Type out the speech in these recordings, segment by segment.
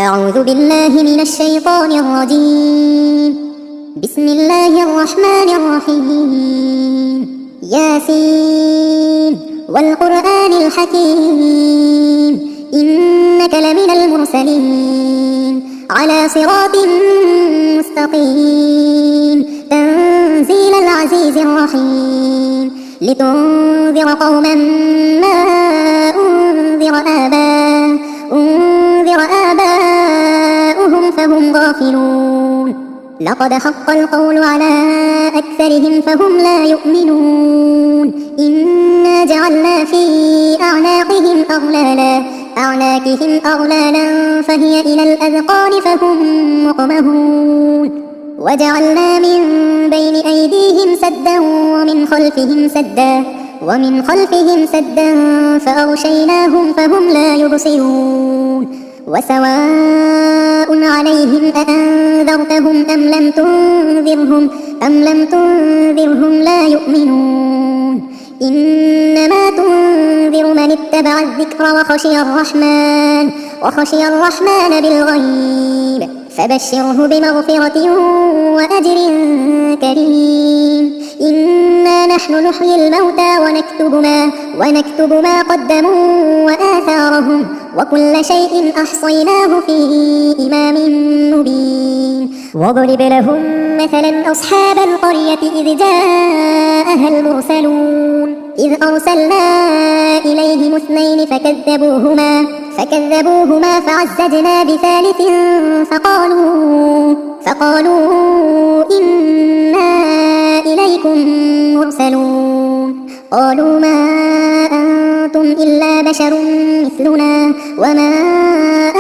أعوذ بالله من الشيطان الرجيم. بسم الله الرحمن الرحيم. ياسين والقرآن الحكيم إنك لمن المرسلين على صراط مستقيم تنزيل العزيز الرحيم لتنذر قوما ما أنذر آباؤهم فهم غافلون. لقد حق القول على أكثرهم فهم لا يؤمنون. إنا جعلنا في أعناقهم أغلالا فهي إلى الأذقان فهم مقمحون. وجعلنا من بين أيديهم سدا ومن خلفهم سدا فأغشيناهم فهم لا يبصرون. وسواء عليهم أأنذرتهم أم لم تنذرهم لا يؤمنون. إنما تنذر من اتبع الذكر وخشي الرحمن بالغيب فبشره بمغفرة وأجر كريم. إنا نحن نحيي الموتى ونكتب ما قدموا وآثارهم وكل شيء أحصيناه في إمام مبين. واضرب لهم مثلا أصحاب القرية إذ جاءها المرسلون إذ أرسلنا إليهم اثنين فكذبوهما فعززنا بثالث فقالوا إنا إليكم مرسلون. قالوا ما أنتم إلا بشر مثلنا وما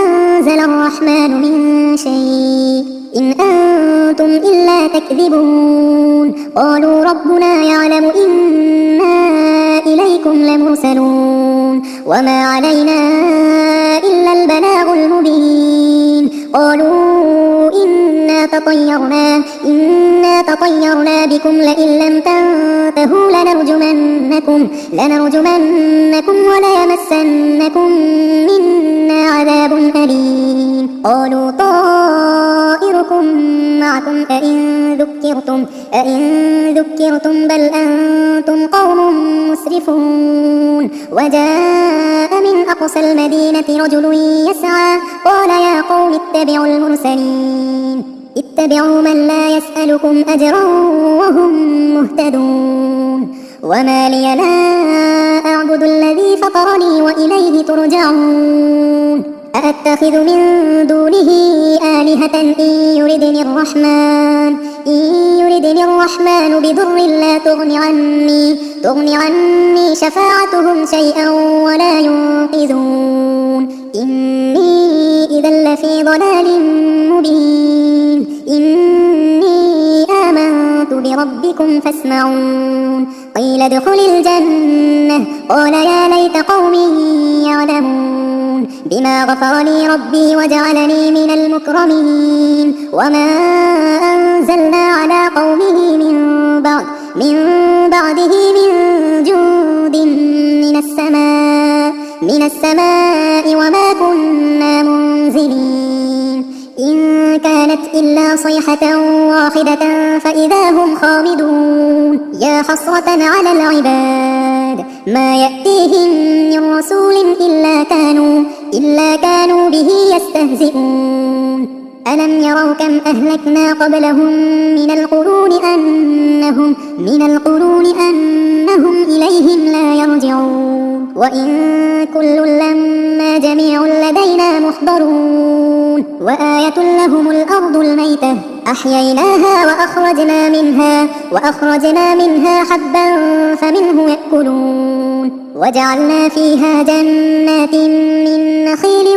أنزل الرحمن من شيء إن أنتم إلا تكذبون. قالوا ربنا يعلم إنا إليكم لمرسلون وما علينا إلا البلاغ المبين. قالوا إنا تطيرنا بكم لئن لم تنتهوا لنرجمنكم وليمسنكم منا عذاب أليم. قالوا طائركم معكم أئن ذكرتم بل أنتم قوم مسرفون. وجاء من أقصى المدينة رجل يسعى قال يا قوم اتبعوا من لا يسألكم أجرا وهم مهتدون. وما لي لا أعبد الذي فطرني وإليه ترجعون. أأتخذ من دونه آلهة إن يردني الرحمن بضر لا تغن عني شفاعتهم شيئا ولا ينقذون. إني إذا لفي ضلال مبين. إني آمنت بربكم فاسمعون. قيل ادخل الجنة قال يا ليت قومي يعلمون بما غفر لي ربي وجعلني من المكرمين. وما أنزلنا على قومه من بعده من جند من السماء وما كنا منزلين. إن كانت إلا صيحة واحدة فإذا هم خامدون. يا حسرة على العباد ما يأتيهم من رسول إلا كانوا به يستهزئون. ألم يروا كم أهلكنا قبلهم من القرون أنهم إليهم لا يرجعون. وإن كل لما جميع لدينا محضرون. وآية لهم الأرض الميتة أحييناها وأخرجنا منها حبا فمنه يأكلون. وجعلنا فيها جنات من نخيل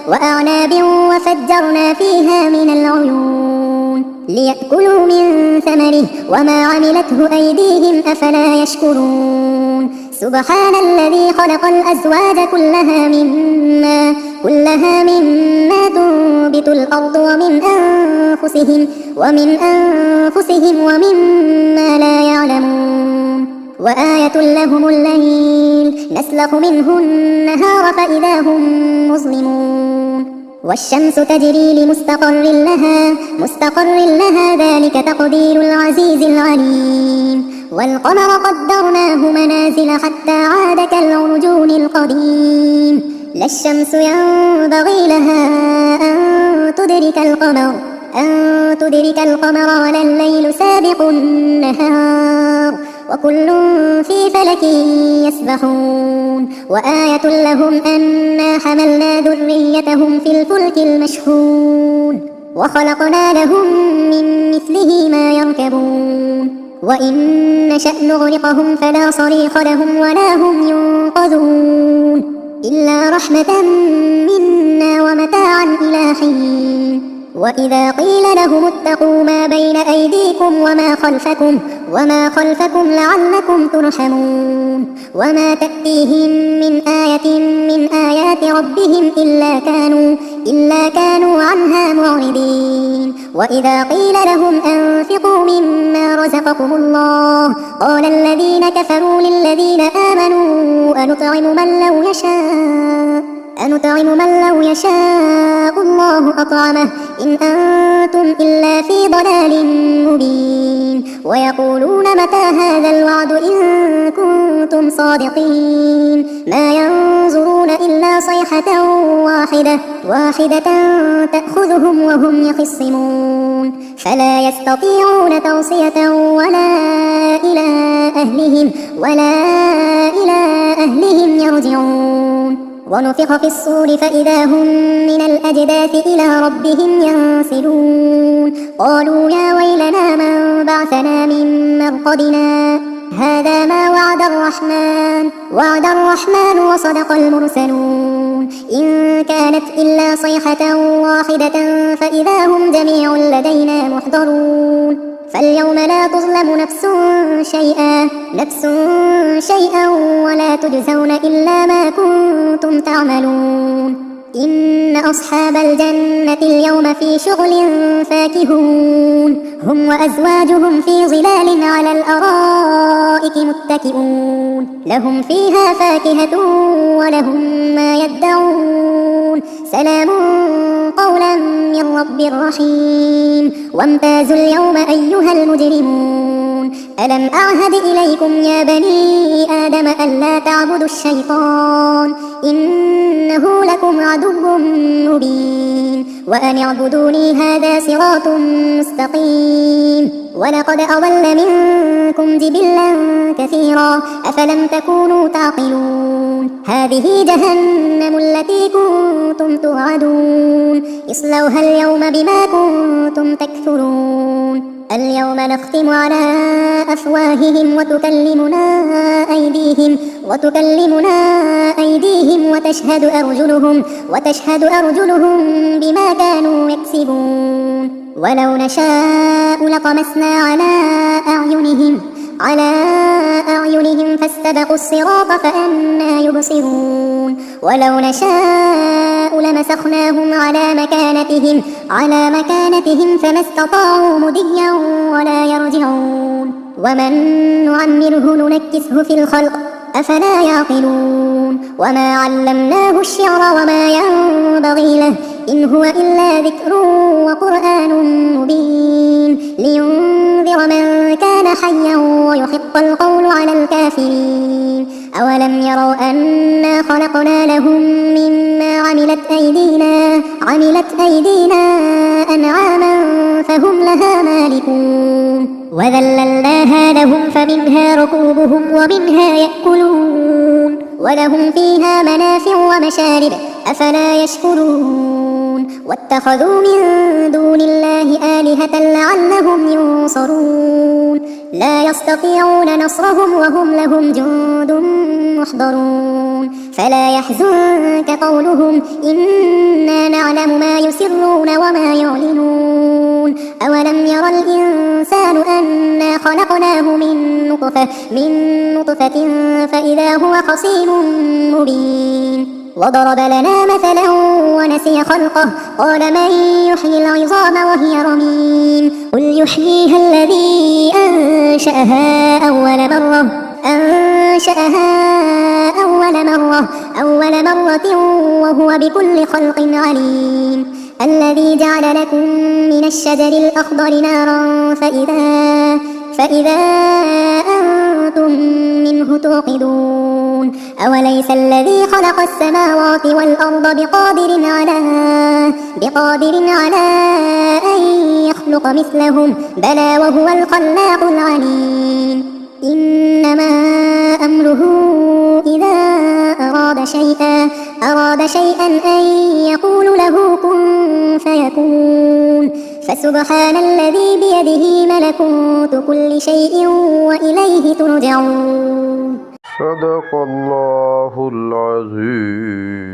وأعناب وفجرنا فيها من العيون ليأكلوا من ثمره وما عملته أيديهم أفلا يشكرون. سبحان الذي خلق الأزواج كلها مما تنبت الأرض ومن أنفسهم ومما لا يعلمون. وآية لهم الليل نسلخ منه النهار فإذا هم مظلمون. والشمس تجري لمستقر لها ذلك تقدير العزيز العليم والقمر قدرناه منازل حتى عاد كالعرجون القديم لا الشمس ينبغي لها أن تدرك القمر ولا الليل سابق النهار وكل في فلك يسبحون وآية لهم أنا حملنا ذريتهم في الفلك المشحون وخلقنا لهم من مثله ما يركبون وإن نشأ نغرقهم فلا صريخ لهم ولا هم ينقذون إلا رحمة منا ومتاعا إلى حين وإذا قيل لهم اتقوا ما بين أيديكم وما خلفكم لعلكم ترحمون وما تأتيهم من آية من آيات ربهم إلا كانوا عنها معرضين وإذا قيل لهم أنفقوا مما رزقكم الله قال الذين كفروا للذين آمنوا أنطعم من لو يشاء الله أطعمه إن أنتم إلا في ضلال مبين ويقولون متى هذا الوعد إن كنتم صادقين ما ينظرون إلا صيحة واحدة تأخذهم وهم يخصمون فلا يستطيعون توصية ولا إلى أهلهم يرجعون ونفخ في الصور فإذا هم من الأجداث إلى ربهم ينسلون قالوا يا ويلنا من بعثنا من مرقدنا هذا ما وعد الرحمن وصدق المرسلون إن كانت إلا صيحة واحدة فإذا هم جميع لدينا محضرون فاليوم لا تظلم نفس شيئا ولا تجزون إلا ما كنتم تعملون إن أصحاب الجنة اليوم في شغل فاكهون هم وأزواجهم في ظلال على الأرائك متكئون لهم فيها فاكهة ولهم ما يدعون سلام قولا من رب رحيم وامتازوا اليوم أيها المجرمون ألم أعهد إليكم يا بني آدم ألا تعبدوا الشيطان إنه لكم عدو مبين وأن اعبدوني هذا صراط مستقيم ولقد أضل منكم جبلا كثيرا أفلم تكونوا تعقلون هذه جهنم التي كنتم توعدون اصلوها اليوم بما كنتم تكفرون اليوم نختم على أفواههم وتكلمنا أيديهم وتشهد أرجلهم بما كانوا يكسبون ولو نشاء لطمسنا على أعينهم فاستبقوا الصراط فأنى يبصرون ولو نشاء لمسخناهم على مكانتهم فما استطاعوا مضيا ولا يرجعون ومن نعمره ننكسه في الخلق أفلا يعقلون وما علمناه الشعر وما ينبغي له إن هو إلا ذكر وقرآن مبين لينذر من كان حيا ويحق القول على الكافرين أولم يروا أنا خلقنا لهم مما عملت أيدينا أنعاما فهم لها مالكون وذللناها لهم فمنها ركوبهم ومنها يأكلون ولهم فيها منافع ومشارب أفلا يشكرون واتخذوا من دون الله آلهة لعلهم ينصرون لا يستطيعون نصرهم وهم لهم جند محضرون فلا يحزنك قولهم إنا نعلم ما يسرون وما يعلنون أولم ير الإنسان أنا خلقناه من نطفة فإذا هو خصيم مبين وضرب لنا مثلا ونسي خلقه قال من يحيي العظام وهي رميم قل يحييها الذي أنشأها أول مرة أنشأها أول مرة وهو بكل خلق عليم الذي جعل لكم من الشجر الأخضر نارا فإذا أنتم منه توقدون أوليس الذي خلق السماوات والأرض بقادر على أن يخلق مثلهم بلى وهو الخلاق العليم إنما أمره إذا أراد شيئا أن يقول له كن فيكون فسبحان الذي بيده ملكوت كل شيء وإليه ترجعون. صدق الله العظيم.